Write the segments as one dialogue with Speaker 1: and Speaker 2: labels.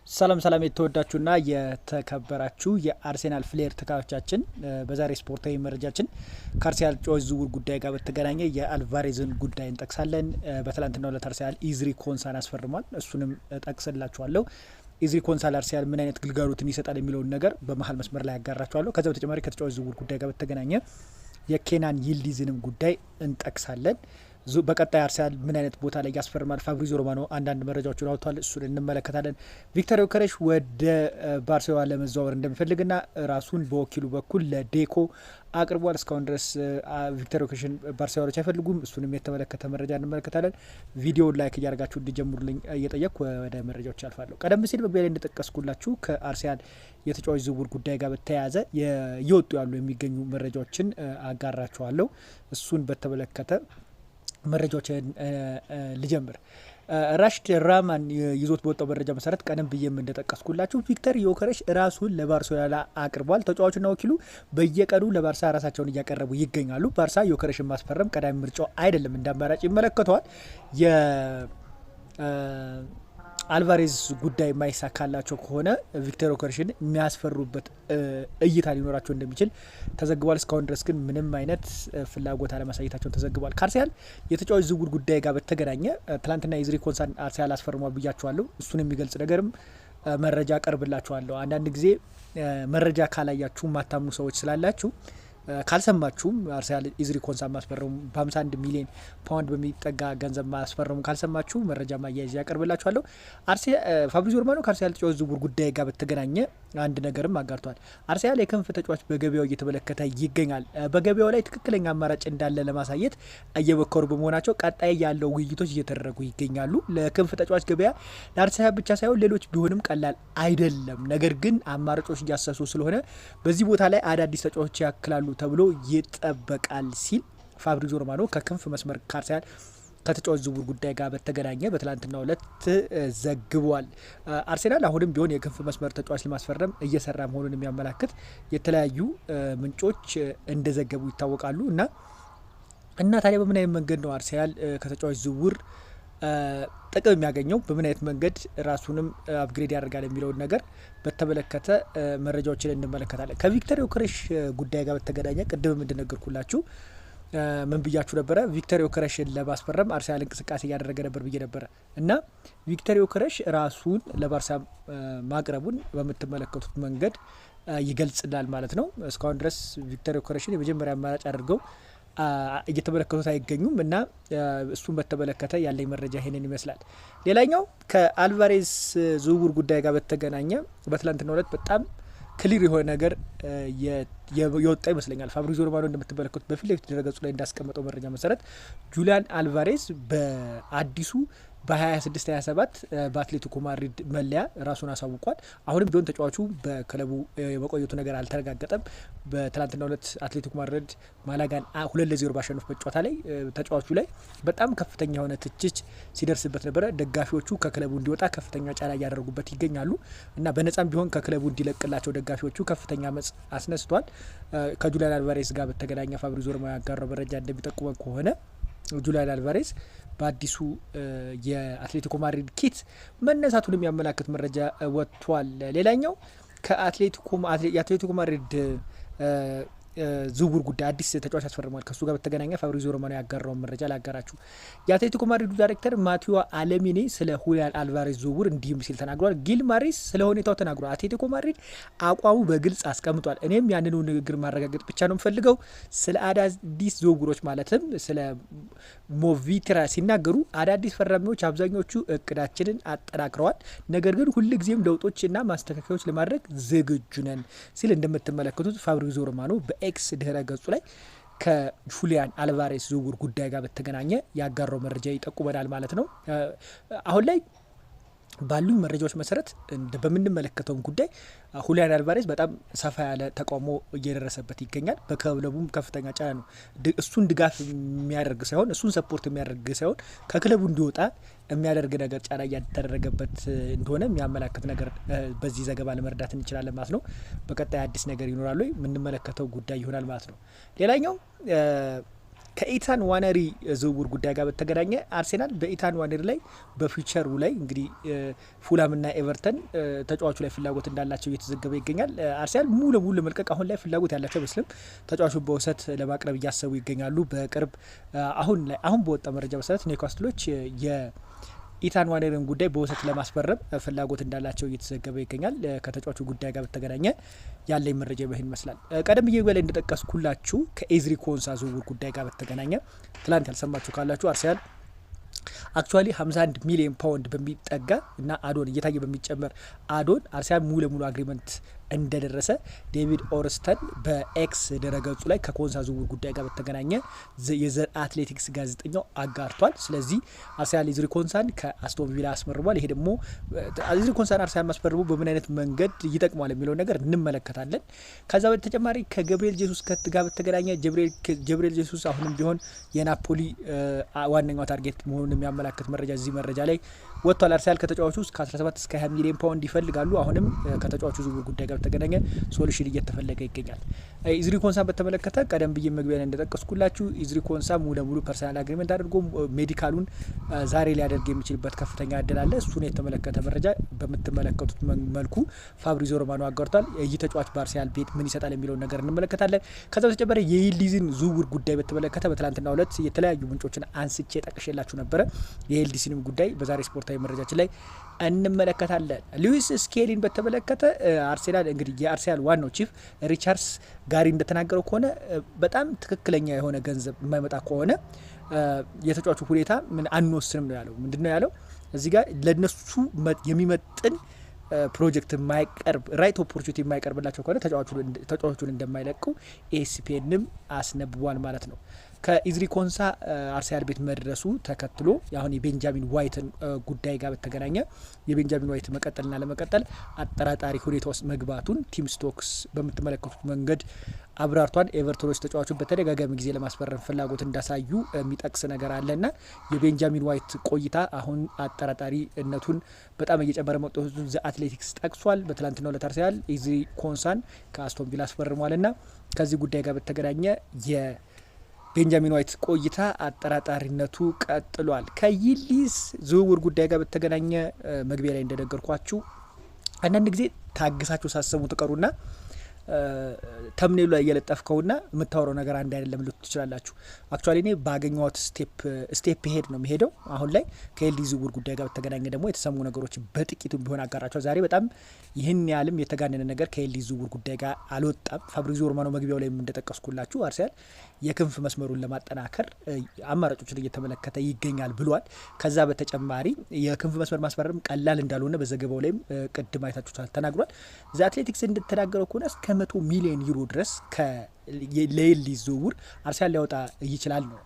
Speaker 1: ሰላም ሰላም የተወዳችሁና የተከበራችሁ የአርሴናል ፍሌር ተካዮቻችን በዛሬ ስፖርታዊ መረጃችን ከአርሴናል ተጫዋች ዝውውር ጉዳይ ጋር በተገናኘ የአልቫሬዝን ጉዳይ እንጠቅሳለን። በትላንትናው ዕለት አርሴናል ኢዝሪ ኮንሳን አስፈርሟል። እሱንም ጠቅስላችኋለሁ። ኢዝሪ ኮንሳ ለአርሴናል ምን አይነት ግልጋሎትን ይሰጣል የሚለውን ነገር በመሀል መስመር ላይ ያጋራችኋለሁ። ከዛ በተጨማሪ ከተጫዋች ዝውውር ጉዳይ ጋር በተገናኘ የኬናን ይልዲዝንም ጉዳይ እንጠቅሳለን። በቀጣይ አርሰናል ምን አይነት ቦታ ላይ ያስፈርማል ፋብሪዞ ሮማኖ አንዳንድ መረጃዎችን አውጥቷል። እሱን እንመለከታለን። ቪክተር ዮከሬሽ ወደ ባርሴሎና ለመዘዋወር እንደሚፈልግና ራሱን በወኪሉ በኩል ለዴኮ አቅርቧል። እስካሁን ድረስ ቪክተር ዮከሬሽን ባርሴሎናዎች አይፈልጉም። እሱንም የተመለከተ መረጃ እንመለከታለን። ቪዲዮውን ላይክ እያደርጋችሁ እንዲጀምሩልኝ እየጠየቅኩ ወደ መረጃዎች አልፋለሁ። ቀደም ሲል በቢያ ላይ እንደጠቀስኩላችሁ ከአርሰናል የተጫዋች ዝውውር ጉዳይ ጋር በተያያዘ እየወጡ ያሉ የሚገኙ መረጃዎችን አጋራችኋለሁ። እሱን በተመለከተ መረጃዎችን ልጀምር። ራሽድ ራማን ይዞት በወጣው መረጃ መሰረት ቀደም ብዬም እንደጠቀስኩላችሁ ቪክተር ዮከሬሽ ራሱን ለባርሴሎና አቅርቧል። ተጫዋቹና ወኪሉ በየቀኑ ለባርሳ ራሳቸውን እያቀረቡ ይገኛሉ። ባርሳ ዮከሬሽን ማስፈረም ቀዳሚ ምርጫው አይደለም፣ እንደ አማራጭ ይመለከተዋል። አልቫሬዝ ጉዳይ የማይሳካላቸው ከሆነ ቪክተር ዮከሬሽን የሚያስፈሩበት እይታ ሊኖራቸው እንደሚችል ተዘግቧል። እስካሁን ድረስ ግን ምንም አይነት ፍላጎት አለማሳየታቸውን ተዘግቧል። ከአርሰናል የተጫዋች ዝውውር ጉዳይ ጋር በተገናኘ ትላንትና ኢዝሪ ኮንሳን አርሰናል አስፈርሟል ብያቸዋለሁ። እሱን የሚገልጽ ነገርም መረጃ አቀርብላችኋለሁ። አንዳንድ ጊዜ መረጃ ካላያችሁ ማታምኑ ሰዎች ስላላችሁ ካልሰማችሁም አርሰናል ኢዝሪ ኮንሳን ማስፈረሙ በ51 ሚሊዮን ፓውንድ በሚጠጋ ገንዘብ ማስፈረሙ ካልሰማችሁ መረጃ ማያያዝ ያቀርብላችኋለሁ። ፋብሪዞ ሮማኖ ከአርሰናል ተጫዋች ዝውውር ጉዳይ ጋር በተገናኘ አንድ ነገርም አጋርቷል። አርሰናል የክንፍ ተጫዋች በገበያው እየተመለከተ ይገኛል። በገበያው ላይ ትክክለኛ አማራጭ እንዳለ ለማሳየት እየሞከሩ በመሆናቸው ቀጣይ ያለው ውይይቶች እየተደረጉ ይገኛሉ። ለክንፍ ተጫዋች ገበያ ለአርሰናል ብቻ ሳይሆን ሌሎች ቢሆንም ቀላል አይደለም። ነገር ግን አማራጮች እያሰሱ ስለሆነ በዚህ ቦታ ላይ አዳዲስ ተጫዋቾች ያክላሉ ተብሎ ይጠበቃል ሲል ፋብሪዞ ሮማኖ ከክንፍ መስመር ከአርሰናል ከተጫዋች ዝውውር ጉዳይ ጋር በተገናኘ በትላንትናው ዕለት ዘግቧል። አርሰናል አሁንም ቢሆን የክንፍ መስመር ተጫዋች ለማስፈረም እየሰራ መሆኑን የሚያመላክት የተለያዩ ምንጮች እንደዘገቡ ይታወቃሉ። እና ታዲያ በምን አይነት መንገድ ነው አርሰናል ከተጫዋች ዝውውር ጥቅም የሚያገኘው፣ በምን አይነት መንገድ ራሱንም አፕግሬድ ያደርጋል የሚለውን ነገር በተመለከተ መረጃዎችን እንመለከታለን። ከቪክተር ዮከሬሽ ጉዳይ ጋር በተገናኘ ቅድም እንደነገርኩላችሁ ምን ብያችሁ ነበረ? ቪክተር ዮከሬሽን ለማስፈረም አርሰናል እንቅስቃሴ እያደረገ ነበር ብዬ ነበረ እና ቪክተር ዮከሬሽ ራሱን ለባርሳ ማቅረቡን በምትመለከቱት መንገድ ይገልጽላል ማለት ነው። እስካሁን ድረስ ቪክተር ዮከሬሽን የመጀመሪያ አማራጭ አድርገው እየተመለከቱት አይገኙም እና እሱን በተመለከተ ያለኝ መረጃ ይሄንን ይመስላል። ሌላኛው ከአልቫሬዝ ዝውውር ጉዳይ ጋር በተገናኘ በትላንትናው ዕለት በጣም ክሊር የሆነ ነገር የወጣ ይመስለኛል። ፋብሪዞ ሮማኖ እንደምትመለከቱት በፊት ለፊት ድረገጹ ላይ እንዳስቀመጠው መረጃ መሰረት ጁሊያን አልቫሬዝ በአዲሱ በ26-27 በአትሌቲኮ ማድሪድ መለያ ራሱን አሳውቋል። አሁንም ቢሆን ተጫዋቹ በክለቡ የመቆየቱ ነገር አልተረጋገጠም። በትላንትናው ዕለት አትሌቲኮ ማድሪድ ማላጋን 2-0 ባሸነፉበት ጨዋታ ላይ ተጫዋቹ ላይ በጣም ከፍተኛ የሆነ ትችት ሲደርስበት ነበረ። ደጋፊዎቹ ከክለቡ እንዲወጣ ከፍተኛ ጫና እያደረጉበት ይገኛሉ እና በነጻም ቢሆን ከክለቡ እንዲለቅላቸው ደጋፊዎቹ ከፍተኛ አመጽ አስነስቷል። ከጁሊያን አልቫሬዝ ጋር በተገናኘ ፋብሪዞ ሮማኖ ያጋራው መረጃ እንደሚጠቁመው ከሆነ ጁሊያን አልቫሬዝ በአዲሱ የአትሌቲኮ ማድሪድ ኪት መነሳቱን የሚያመላክት መረጃ ወጥቷል። ሌላኛው የአትሌቲኮ ማድሪድ ዝውውር ጉዳይ አዲስ ተጫዋች ያስፈርሟል። ከሱ ጋር በተገናኘ ፋብሪዞ ሮማኖ ያጋራውን መረጃ ላጋራችሁ። የአትሌቲኮ ማድሪዱ ዳይሬክተር ማቴዎ አለሚኔ ስለ ሁሊያን አልቫሬዝ ዝውውር እንዲህም ሲል ተናግሯል። ጊል ማሪስ ስለ ሁኔታው ተናግሯል። አትሌቲኮ ማድሪድ አቋሙ በግልጽ አስቀምጧል። እኔም ያንኑ ንግግር ማረጋገጥ ብቻ ነው የምፈልገው። ስለ አዳዲስ ዝውውሮች ማለትም ስለ ሞቪትራ ሲናገሩ አዳዲስ ፈራሚዎች አብዛኞቹ እቅዳችንን አጠናክረዋል፣ ነገር ግን ሁልጊዜም ለውጦችና ማስተካከያዎች ለማድረግ ዝግጁ ነን ሲል እንደምትመለከቱት ፋብሪዞ ሮማኖ ኤክስ ድህረ ገጹ ላይ ከጁሊያን አልቫሬዝ ዝውውር ጉዳይ ጋር በተገናኘ ያጋራው መረጃ ይጠቁመናል ማለት ነው። አሁን ላይ ባሉኝ መረጃዎች መሰረት በምንመለከተውን ጉዳይ ሁሊያን አልቫሬዝ በጣም ሰፋ ያለ ተቃውሞ እየደረሰበት ይገኛል። በክለቡም ከፍተኛ ጫና ነው። እሱን ድጋፍ የሚያደርግ ሳይሆን እሱን ሰፖርት የሚያደርግ ሳይሆን ከክለቡ እንዲወጣ የሚያደርግ ነገር ጫና እያደረገበት እንደሆነ የሚያመላክት ነገር በዚህ ዘገባ ለመረዳት እንችላለን ማለት ነው። በቀጣይ አዲስ ነገር ይኖራል ወይ የምንመለከተው ጉዳይ ይሆናል ማለት ነው። ሌላኛው ከኢታን ዋነሪ ዝውውር ጉዳይ ጋር በተገናኘ አርሴናል በኢታን ዋነሪ ላይ በፊውቸሩ ላይ እንግዲህ ፉላምና ኤቨርተን ተጫዋቹ ላይ ፍላጎት እንዳላቸው እየተዘገበ ይገኛል። አርሴናል ሙሉ ለሙሉ ለመልቀቅ አሁን ላይ ፍላጎት ያላቸው አይመስልም። ተጫዋቹን በውሰት ለማቅረብ እያሰቡ ይገኛሉ። በቅርብ አሁን በወጣ መረጃ መሰረት ኒውካስትሎች ኢታን ዋነርን ጉዳይ በውሰት ለማስፈረም ፍላጎት እንዳላቸው እየተዘገበ ይገኛል። ከተጫዋቹ ጉዳይ ጋር በተገናኘ ያለኝ መረጃ ይህን ይመስላል። ቀደም ብዬ ላይ እንደጠቀስኩላችሁ ከኤዝሪ ኮንሳ ዝውውር ጉዳይ ጋር በተገናኘ ትላንት ያልሰማችሁ ካላችሁ አርሰናል አክቹዋሊ 51 ሚሊዮን ፓውንድ በሚጠጋ እና አዶን እየታየ በሚጨመር አዶን አርሰናል ሙሉ ለሙሉ አግሪመንት እንደደረሰ ዴቪድ ኦርስተን በኤክስ ድረገጹ ላይ ከኮንሳ ዝውውር ጉዳይ ጋር በተገናኘ የዘ አትሌቲክስ ጋዜጠኛው አጋርቷል። ስለዚህ አርሰናል ኤዝሪ ኮንሳን ከአስቶን ቪላ አስመርቧል። ይሄ ደግሞ ኤዝሪ ኮንሳን አርሰናል ማስፈርሙ በምን አይነት መንገድ ይጠቅማል የሚለው ነገር እንመለከታለን። ከዛ በተጨማሪ ከገብርኤል ጄሱስ ጋር በተገናኘ ገብርኤል ጄሱስ አሁንም ቢሆን የናፖሊ ዋነኛው ታርጌት መሆኑን የሚያመላክት መረጃ እዚህ መረጃ ላይ ወጥቷል። አርሰናል ከተጫዋቹ ከ17 እስከ 20 ሚሊዮን ፓውንድ ይፈልጋሉ። አሁንም ከተጫዋቹ ዝውውር ጉዳይ ጋር በተገናኘ ሶሉሽን እየተፈለገ ይገኛል። ኢዝሪ ኮንሳን በተመለከተ ቀደም ብዬ መግቢያ ላይ እንደጠቀስኩላችሁ ኢዝሪ ኮንሳ ሙሉ ለሙሉ ፐርሰናል አግሪመንት አድርጎ ሜዲካሉን ዛሬ ሊያደርግ የሚችልበት ከፍተኛ እድል አለ። እሱን የተመለከተ መረጃ በምትመለከቱት መልኩ ፋብሪዞ ሮማኖ አጋርቷል። ይህ ተጫዋች በአርሰናል ቤት ምን ይሰጣል የሚለውን ነገር እንመለከታለን። ከዛ በተጨማሪ የይልዲዝን ዝውውር ጉዳይ በተመለከተ በትላንትናው ዕለት የተለያዩ ምንጮችን አንስቼ ጠቅሼላችሁ ነበረ። የይልዲዝንም ጉዳይ በዛሬ ስፖርታዊ መረጃችን ላይ እንመለከታለን። ሉዊስ ስኬሊን በተመለከተ አርሰናል እንግዲህ የአርሰናል ዋናው ቺፍ ሪቻርድስ ጋሪ እንደተናገረው ከሆነ በጣም ትክክለኛ የሆነ ገንዘብ የማይመጣ ከሆነ የተጫዋቹ ሁኔታ ምን አንወስንም ነው ያለው። ምንድነው ያለው? እዚህ ጋር ለነሱ የሚመጥን ፕሮጀክት የማይቀርብ ራይት ኦፖርቹኒቲ የማይቀርብላቸው ከሆነ ተጫዋቹን እንደማይለቁ ኤስፒኤንም አስነብቧል ማለት ነው። ከኢዝሪ ኮንሳ አርሰናል ቤት መድረሱ ተከትሎ አሁን የቤንጃሚን ዋይትን ጉዳይ ጋር በተገናኘ የቤንጃሚን ዋይት መቀጠልና ለመቀጠል አጠራጣሪ ሁኔታ ውስጥ መግባቱን ቲም ስቶክስ በምትመለከቱት መንገድ አብራርቷል። ኤቨርቶኖች ተጫዋቹን በተደጋጋሚ ጊዜ ለማስፈረም ፍላጎት እንዳሳዩ የሚጠቅስ ነገር አለና የቤንጃሚን ዋይት ቆይታ አሁን አጠራጣሪነቱን በጣም እየጨመረ መጥቶቱን ዘ አትሌቲክስ ጠቅሷል። በትላንትናው ዕለት አርሰናል ኢዝሪ ኮንሳን ከአስቶን ቪላ አስፈርሟልና ከዚህ ጉዳይ ጋር በተገናኘ ቤንጃሚን ዋይት ቆይታ አጠራጣሪነቱ ቀጥሏል። ከይልዲዝ ዝውውር ጉዳይ ጋር በተገናኘ መግቢያ ላይ እንደነገርኳችሁ አንዳንድ ጊዜ ታግሳችሁ ሳሰሙ ትቀሩና ተምኔሉ ላይ እየለጠፍከውና የምታወራው ነገር አንድ አይደለም ልትሉ ትችላላችሁ። አክቹአሊ እኔ ባገኘሁት ስቴፕ ሄድ ነው የሚሄደው። አሁን ላይ ከይልዲዝ ዝውውር ጉዳይ ጋር በተገናኘ ደግሞ የተሰሙ ነገሮች በጥቂቱም ቢሆን አጋራቸው። ዛሬ በጣም ይህን ያህልም የተጋነነ ነገር ከይልዲዝ ዝውውር ጉዳይ ጋር አልወጣም። ፋብሪዞ ሮማኖ መግቢያው ላይ እንደጠቀስኩላችሁ አርሰናል የክንፍ መስመሩን ለማጠናከር አማራጮችን እየተመለከተ ይገኛል ብሏል። ከዛ በተጨማሪ የክንፍ መስመር ማስፈረም ቀላል እንዳልሆነ በዘገባው ላይም ቅድም አይታችሁታል ተናግሯል። ዘ አትሌቲክስ እንደተናገረው ከሆነ እስከ 100 ሚሊዮን ዩሮ ድረስ ለይልዲዝ ዝውውር አርሰናል ሊያወጣ ይችላል ነው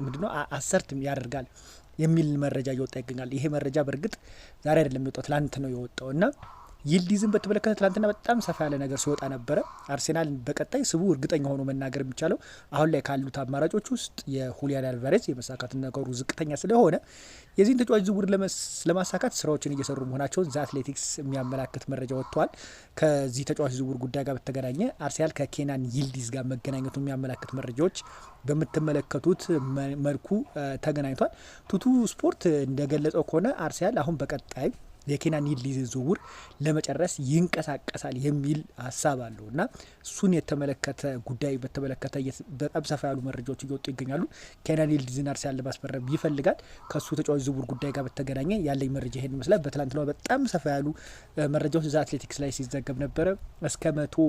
Speaker 1: ምንድነው አሰርት ያደርጋል የሚል መረጃ እየወጣ ይገኛል። ይሄ መረጃ በእርግጥ ዛሬ አይደለም የወጣው ትላንት ነው የወጣው እና ይልዲዝን በተመለከተ ትላንትና በጣም ሰፋ ያለ ነገር ሲወጣ ነበረ። አርሰናል በቀጣይ ስቡ እርግጠኛ ሆኖ መናገር የሚቻለው አሁን ላይ ካሉት አማራጮች ውስጥ የሁሊያን አልቫሬዝ የመሳካት ነገሩ ዝቅተኛ ስለሆነ የዚህን ተጫዋች ዝውውር ለማሳካት ስራዎችን እየሰሩ መሆናቸውን ዘ አትሌቲክስ የሚያመላክት መረጃ ወጥቷል። ከዚህ ተጫዋች ዝውውር ጉዳይ ጋር በተገናኘ አርሰናል ከኬናን ይልዲዝ ጋር መገናኘቱ የሚያመላክት መረጃዎች በምትመለከቱት መልኩ ተገናኝቷል። ቱቱ ስፖርት እንደገለጸው ከሆነ አርሰናል አሁን በቀጣይ የኬናን ይልዲዝ ዝውውር ለመጨረስ ይንቀሳቀሳል የሚል ሀሳብ አለው እና እሱን የተመለከተ ጉዳይ በተመለከተ በጣም ሰፋ ያሉ መረጃዎች እየወጡ ይገኛሉ። ኬናን ይልዲዝን አርሰናል ለማስፈረም ይፈልጋል። ከሱ ተጫዋች ዝውውር ጉዳይ ጋር በተገናኘ ያለኝ መረጃ ይሄን ይመስላል። በትላንትናው በጣም ሰፋ ያሉ መረጃዎች ዘ አትሌቲክስ ላይ ሲዘገብ ነበረ። እስከ 100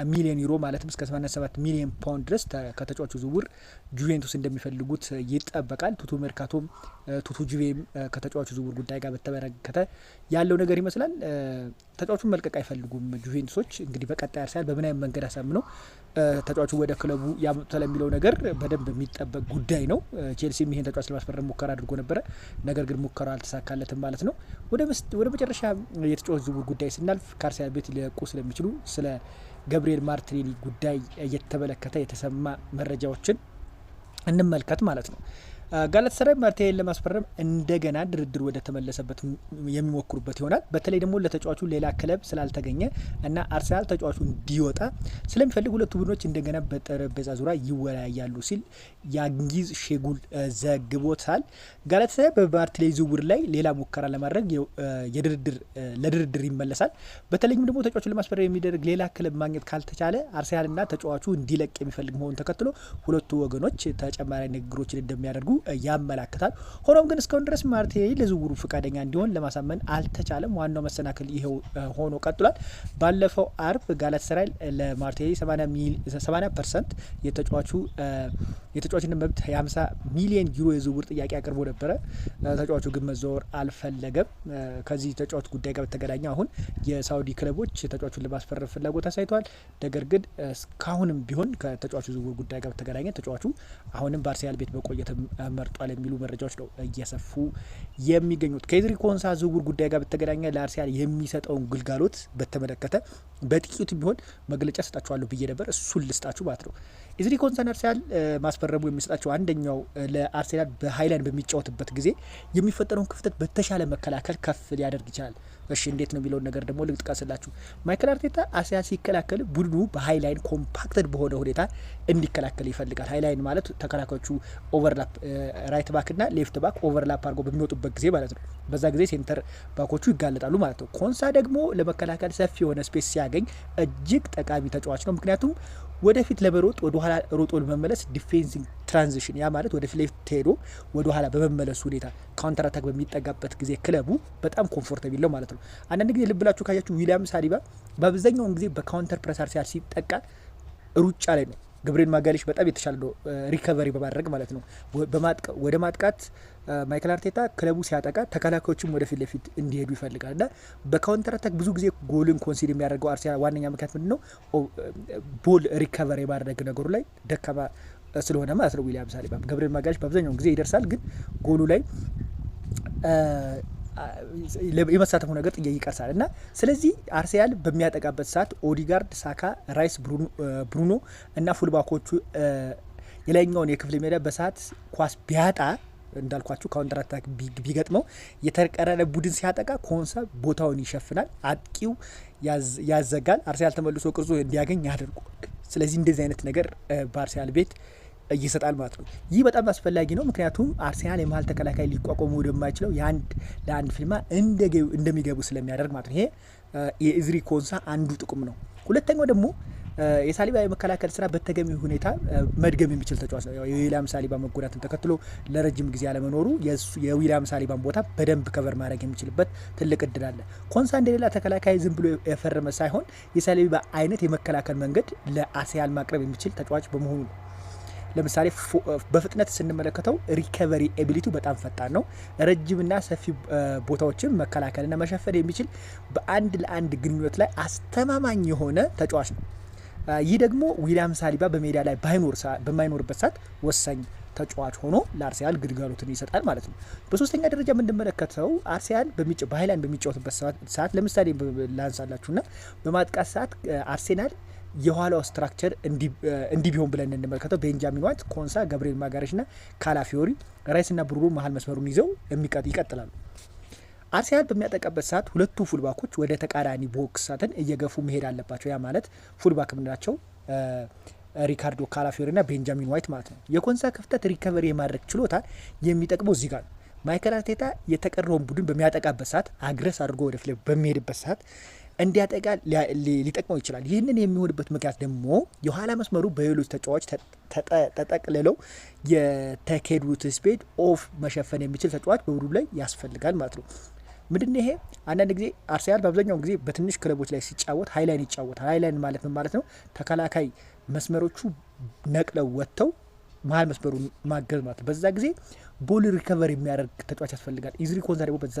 Speaker 1: ሚሊዮን ዩሮ ማለትም እስከ 87 ሚሊዮን ፓውንድ ድረስ ከተጫዋቹ ዝውውር ጁቬንቱስ እንደሚፈልጉት ይጠበቃል። ቱቱ ሜርካቶም ቱቱ ጁቬም ከተጫዋቹ ዝውውር ጉዳይ ጋር በተመለከተ ያለው ነገር ይመስላል። ተጫዋቹን መልቀቅ አይፈልጉም ጁቬንቱሶች። እንግዲህ በቀጣይ አርሰናል በምን አይነት መንገድ አሳምነው ተጫዋቹ ወደ ክለቡ ያመጡታል የሚለው ነገር በደንብ የሚጠበቅ ጉዳይ ነው። ቼልሲም ይሄን ተጫዋች ለማስፈረም ሙከራ አድርጎ ነበረ፣ ነገር ግን ሙከራ አልተሳካለትም ማለት ነው። ወደ መጨረሻ የተጫዋች ዝውውር ጉዳይ ስናልፍ ከአርሰናል ቤት ሊለቁ ስለሚችሉ ስለ ገብርኤል ማርቲኔሊ ጉዳይ እየተመለከተ የተሰማ መረጃዎችን እንመልከት ማለት ነው። ጋላታሳራይ ማርቲኔሊን ለማስፈረም እንደገና ድርድር ወደ ተመለሰበት የሚሞክሩበት ይሆናል። በተለይ ደግሞ ለተጫዋቹ ሌላ ክለብ ስላልተገኘ እና አርሰናል ተጫዋቹ እንዲወጣ ስለሚፈልግ ሁለቱ ቡድኖች እንደገና በጠረጴዛ ዙሪያ ይወያያሉ ሲል ያንጊዝ ሼጉል ዘግቦታል። ጋላታሳራይ በማርቲኔሊ ዝውውር ላይ ሌላ ሙከራ ለማድረግ ለድርድር ይመለሳል። በተለይም ደግሞ ተጫዋቹን ለማስፈረም የሚደረግ ሌላ ክለብ ማግኘት ካልተቻለ አርሰናልና ተጫዋቹ እንዲለቅ የሚፈልግ መሆኑን ተከትሎ ሁለቱ ወገኖች ተጨማሪ ንግግሮችን እንደሚያደርጉ ያመላክታል። ሆኖም ግን እስካሁን ድረስ ማርቲኔሊ ለዝውውሩ ፈቃደኛ እንዲሆን ለማሳመን አልተቻለም። ዋናው መሰናክል ይሄው ሆኖ ቀጥሏል። ባለፈው አርብ ጋላታሳራይ ለማርቲኔሊ 80% የተጫዋችነት መብት 50 ሚሊዮን ዩሮ የዝውውር ጥያቄ አቅርቦ ነበረ። ተጫዋቹ ግን መዘዋወር አልፈለገም። ከዚህ ተጫዋች ጉዳይ ጋር በተገናኘ አሁን የሳውዲ ክለቦች ተጫዋቹን ለማስፈረም ፍላጎት አሳይተዋል። ነገር ግን እስካሁንም ቢሆን ከተጫዋቹ ዝውውር ጉዳይ ጋር በተገናኘ ተጫዋቹ አሁንም በአርሰናል ቤት መቆየት መርጧል የሚሉ መረጃዎች ነው እየሰፉ የሚገኙት። ከኤዝሪ ኮንሳ ዝውውር ጉዳይ ጋር በተገናኘ ለአርሰናል የሚሰጠውን ግልጋሎት በተመለከተ በጥቂቱ ቢሆን መግለጫ ሰጣችኋለሁ ብዬ ነበር። እሱን ልስጣችሁ ማለት ነው። ኤዝሪ ኮንሳን አርሰናል ማስፈረሙ የሚሰጣቸው አንደኛው ለአርሰናል በሃይላንድ በሚጫወትበት ጊዜ የሚፈጠረውን ክፍተት በተሻለ መከላከል ከፍ ሊያደርግ ይችላል። እሺ እንዴት ነው የሚለውን ነገር ደግሞ ልጥቀስላችሁ። ማይክል አርቴታ አርሰናል ሲከላከል ቡድኑ በሃይላይን ኮምፓክትድ በሆነ ሁኔታ እንዲከላከል ይፈልጋል። ሃይላይን ማለት ተከላካዮቹ ኦቨርላፕ ራይት ባክ እና ሌፍት ባክ ኦቨርላፕ አድርገው በሚወጡበት ጊዜ ማለት ነው። በዛ ጊዜ ሴንተር ባኮቹ ይጋለጣሉ ማለት ነው። ኮንሳ ደግሞ ለመከላከል ሰፊ የሆነ ስፔስ ሲያገኝ እጅግ ጠቃሚ ተጫዋች ነው። ምክንያቱም ወደፊት ለመሮጥ ወደ ኋላ ሮጦ ለመመለስ ዲፌንሲንግ ትራንዚሽን ያ ማለት ወደ ሌፍት ሄዶ ወደ ኋላ በመመለሱ ሁኔታ ካውንተር አታክ በሚጠጋበት ጊዜ ክለቡ በጣም ኮምፎርታብል ነው ማለት ነው። አንዳንድ ጊዜ ልብ ብላችሁ ካያችሁ ዊሊያም ሳሊባ በአብዛኛውን ጊዜ በካውንተር ፕሬስ አርሰናል ሲጠቃ ሩጫ ላይ ነው። ገብርኤል ማጋሌሽ በጣም የተሻለ ነው ሪከቨሪ በማድረግ ማለት ነው። ወደ ማጥቃት ማይክል አርቴታ ክለቡ ሲያጠቃ ተከላካዮችም ወደፊት ለፊት እንዲሄዱ ይፈልጋል እና በካውንተር አታክ ብዙ ጊዜ ጎልን ኮንሲድ የሚያደርገው አርሰናል ዋነኛ ምክንያት ምንድነው? ቦል ሪከቨሪ የማድረግ ነገሩ ላይ ደካማ ስለሆነ ማለት ነው። ዊሊያም ሳሊባ ገብርኤል ማጋሌሽ በአብዛኛውን ጊዜ ይደርሳል፣ ግን ጎሉ ላይ የመሳተፉ ነገር ጥያቄ ይቀርሳል እና ስለዚህ አርሰናል በሚያጠቃበት ሰዓት ኦዲጋርድ፣ ሳካ፣ ራይስ፣ ብሩኖ እና ፉልባኮቹ የላይኛውን የክፍል ሜዳ በሰዓት ኳስ ቢያጣ እንዳልኳችሁ ካውንተር አታክ ቢገጥመው የተቀረረ ቡድን ሲያጠቃ ኮንሳ ቦታውን ይሸፍናል፣ አጥቂው ያዘጋል፣ አርሰናል ተመልሶ ቅርጹ እንዲያገኝ ያደርጓል። ስለዚህ እንደዚህ አይነት ነገር በአርሰናል ቤት ይሰጣል ማለት ነው። ይህ በጣም አስፈላጊ ነው። ምክንያቱም አርሰናል የመሀል ተከላካይ ሊቋቋሙ ወደማይችለው ለአንድ ፊልማ እንደሚገቡ ስለሚያደርግ ማለት ነው። ይሄ የኤዝሪ ኮንሳ አንዱ ጥቅም ነው። ሁለተኛው ደግሞ የሳሊባ የመከላከል ስራ በተገቢ ሁኔታ መድገም የሚችል ተጫዋች ነው። የዊሊያም ሳሊባ መጎዳትን ተከትሎ ለረጅም ጊዜ ያለመኖሩ የዊሊያም ሳሊባን ቦታ በደንብ ከቨር ማድረግ የሚችልበት ትልቅ እድል አለ። ኮንሳ እንደሌላ ተከላካይ ዝም ብሎ የፈረመ ሳይሆን የሳሊባ አይነት የመከላከል መንገድ ለአርሰናል ማቅረብ የሚችል ተጫዋች በመሆኑ ነው። ለምሳሌ በፍጥነት ስንመለከተው ሪከቨሪ ኤቢሊቲው በጣም ፈጣን ነው። ረጅምና ሰፊ ቦታዎችን መከላከልና መሸፈን የሚችል በአንድ ለአንድ ግንኙነት ላይ አስተማማኝ የሆነ ተጫዋች ነው። ይህ ደግሞ ዊሊያም ሳሊባ በሜዳ ላይ በማይኖርበት ሰዓት ወሳኝ ተጫዋች ሆኖ ለአርሰናል ግልጋሎትን ይሰጣል ማለት ነው። በሶስተኛ ደረጃ የምንመለከተው አርሰናል በሃይላንድ በሚጫወትበት ሰዓት ለምሳሌ ላንሳላችሁና በማጥቃት ሰዓት አርሰናል የኋላው ስትራክቸር እንዲህ ቢሆን ብለን እንመለከተው ቤንጃሚን ዋይት፣ ኮንሳ፣ ገብርኤል ማጋሬሽ ና ካላፊዮሪ፣ ራይስ ና ብሩኖ መሀል መስመሩን ይዘው ይቀጥላሉ። አርሰናል በሚያጠቃበት ሰዓት ሁለቱ ፉልባኮች ወደ ተቃራኒ ቦክስ ሳጥን እየገፉ መሄድ አለባቸው። ያ ማለት ፉልባክ የምንላቸው ሪካርዶ ካላፊዮሪ ና ቤንጃሚን ዋይት ማለት ነው። የኮንሳ ክፍተት ሪከቨሪ የማድረግ ችሎታ የሚጠቅመው እዚህ ጋር ነው። ማይክል አርቴታ የተቀረውን ቡድን በሚያጠቃበት ሰዓት አግረስ አድርጎ ወደ ፊት በሚሄድበት ሰዓት እንዲያጠቃ ሊጠቅመው ይችላል። ይህንን የሚሆንበት ምክንያት ደግሞ የኋላ መስመሩ በሌሎች ተጫዋች ተጠቅልለው የተኬዱት ስፔድ ኦፍ መሸፈን የሚችል ተጫዋች በቡድኑ ላይ ያስፈልጋል ማለት ነው። ምንድን ይሄ አንዳንድ ጊዜ አርሰናል በአብዛኛው ጊዜ በትንሽ ክለቦች ላይ ሲጫወት ሃይላይን ይጫወታል። ሃይላይን ማለት ምን ማለት ነው? ተከላካይ መስመሮቹ ነቅለው ወጥተው መሀል መስመሩን ማገዝ ማለት ነው። በዛ ጊዜ ቦል ሪከቨሪ የሚያደርግ ተጫዋች ያስፈልጋል። ኤዝሪ ኮንሳ ደግሞ በዛ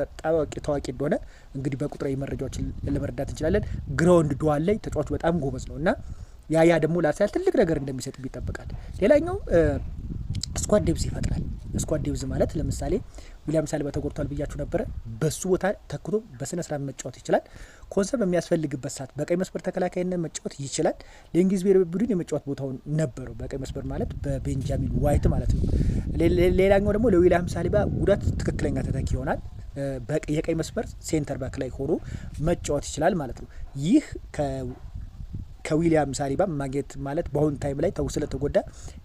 Speaker 1: ታዋቂ እንደሆነ እንግዲህ በቁጥራዊ መረጃዎችን ለመረዳት እንችላለን። ግራውንድ ዱዋል ላይ ተጫዋቹ በጣም ጎበዝ ነው እና ያ ደግሞ ለአርሰናል ትልቅ ነገር እንደሚሰጥ ይጠበቃል። ሌላኛው ስኳድ ዴብዝ ይፈጥራል። ስኳድ ዴብዝ ማለት ለምሳሌ ዊሊያም ሳሊባ ተጎድቷል ብያችሁ ነበረ። በሱ ቦታ ተክቶ በስነ ስርዓት መጫወት ይችላል። ኮንሳ በሚያስፈልግበት ሰዓት በቀይ መስመር ተከላካይነት መጫወት ይችላል። ለእንግሊዝ ብሔራዊ ቡድን የመጫወት ቦታው ነበረው በቀይ መስመር ማለት በቤንጃሚን ዋይት ማለት ነው። ሌላኛው ደግሞ ለዊሊያም ሳሊባ ጉዳት ትክክለኛ ተተኪ ይሆናል። የቀይ መስመር ሴንተር ባክ ላይ ሆኖ መጫወት ይችላል ማለት ነው። ይህ ከዊሊያም ሳሊባ ማግኘት ማለት በአሁን ታይም ላይ ስለተጎዳ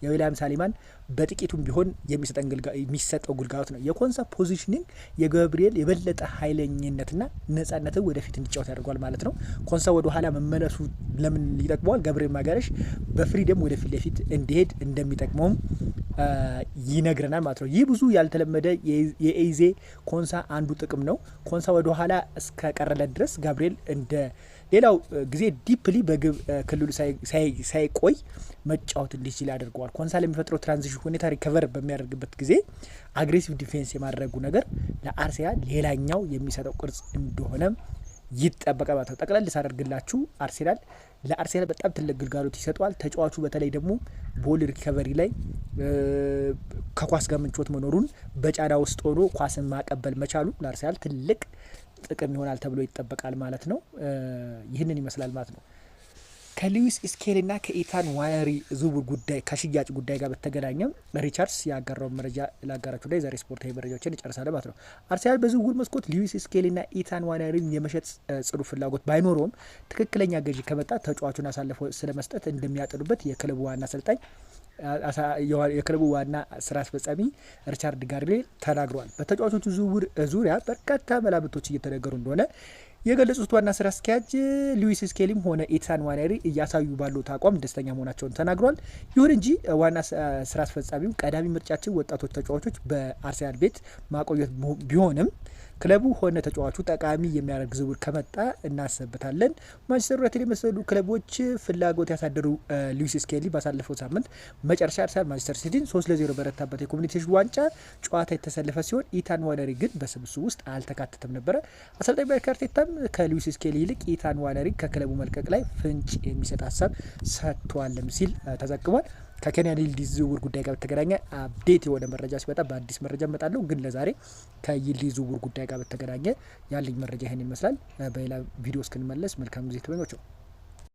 Speaker 1: የዊሊያም ሳሊባን በጥቂቱም ቢሆን የሚሰጠው ግልጋሎት ነው። የኮንሳ ፖዚሽኒንግ የጋብሪኤል የበለጠ ኃይለኝነትና ነጻነትን ወደፊት እንዲጫወት ያደርገዋል ማለት ነው። ኮንሳ ወደ ኋላ መመለሱ ለምን ይጠቅመዋል? ጋብሪኤል ማጋለሽ በፍሪደም ወደፊት ለፊት እንዲሄድ እንደሚጠቅመውም ይነግረናል ማለት ነው። ይህ ብዙ ያልተለመደ የኤዜ ኮንሳ አንዱ ጥቅም ነው። ኮንሳ ወደ ኋላ እስከቀረለት ድረስ ጋብሪኤል እንደ ሌላው ጊዜ ዲፕሊ በግብ ክልሉ ሳይቆይ መጫወት እንዲችል ያደርገዋል። ኮንሳ ለሚፈጥረው ትራንዚሽን ሁኔታ ሪከቨር በሚያደርግበት ጊዜ አግሬሲቭ ዲፌንስ የማድረጉ ነገር ለአርሴናል ሌላኛው የሚሰጠው ቅርጽ እንደሆነ ይጠበቃል ማለት ነው። ጠቅላላ ሳደርግላችሁ ለአርሴናል በጣም ትልቅ ግልጋሎት ይሰጠዋል። ተጫዋቹ በተለይ ደግሞ ቦል ሪከቨሪ ላይ ከኳስ ጋር ምንጮት መኖሩን በጫና ውስጥ ሆኖ ኳስን ማቀበል መቻሉ ለአርሴናል ትልቅ ጥቅም ይሆናል ተብሎ ይጠበቃል ማለት ነው። ይህንን ይመስላል ማለት ነው። ከሉዊስ ስኬሊና ከኢታን ዋነሪ ዝውውር ጉዳይ ከሽያጭ ጉዳይ ጋር በተገናኘ ሪቻርድስ ያጋራው መረጃ ላጋራችሁ ላይ ዛሬ ስፖርታዊ መረጃዎችን ይጨርሳል ማለት ነው። አርሰናል በዝውውር መስኮት ሉዊስ ስኬሊና ኢታን ዋነሪን የመሸጥ ጽኑ ፍላጎት ባይኖረውም ትክክለኛ ገዢ ከመጣ ተጫዋቹን አሳልፈው ስለመስጠት እንደሚያጠኑበት የክለቡ ዋና አሰልጣኝ የክለቡ ዋና ስራ አስፈጻሚ ሪቻርድ ጋርኔል ተናግረዋል። በተጫዋቾቹ ዝውውር ዙሪያ በርካታ መላምቶች እየተነገሩ እንደሆነ የገለጹት ዋና ስራ አስኪያጅ ሉዊስ ስኬሊም ሆነ ኢታን ዋነሪ እያሳዩ ባሉት አቋም ደስተኛ መሆናቸውን ተናግሯል። ይሁን እንጂ ዋና ስራ አስፈጻሚው ቀዳሚ ምርጫችን ወጣቶች ተጫዋቾች በአርሰናል ቤት ማቆየት ቢሆንም ክለቡ ሆነ ተጫዋቹ ጠቃሚ የሚያደርግ ዝውውር ከመጣ እናስብበታለን። ማንቸስተር ዩናይትድ የመሰሉ ክለቦች ፍላጎት ያሳደሩ ሉዊስ ስኬሊ ባሳለፈው ሳምንት መጨረሻ አርሰናል ማንቸስተር ሲቲን 3-0 በረታበት የኮሚኒቲ ሺልድ ዋንጫ ጨዋታ የተሰለፈ ሲሆን ኢታን ዋነሪ ግን በስብስቡ ውስጥ አልተካተተም ነበረ። አሰልጣኝ ሚኬል አርቴታም ከሉዊስ ስኬሊ ይልቅ ኢታን ዋነሪ ከክለቡ መልቀቅ ላይ ፍንጭ የሚሰጥ ሀሳብ ሰጥቷልም ሲል ተዘግቧል። ከኬንያ ይልዲዝ ዝውውር ጉዳይ ጋር በተገናኘ አፕዴት የሆነ መረጃ ሲመጣ በአዲስ መረጃ እመጣለሁ። ግን ለዛሬ ከይልዲዝ ዝውውር ጉዳይ ጋር በተገናኘ ያለኝ መረጃ ይህን ይመስላል። በሌላ ቪዲዮ እስክንመለስ መልካም ጊዜ ተመኞች።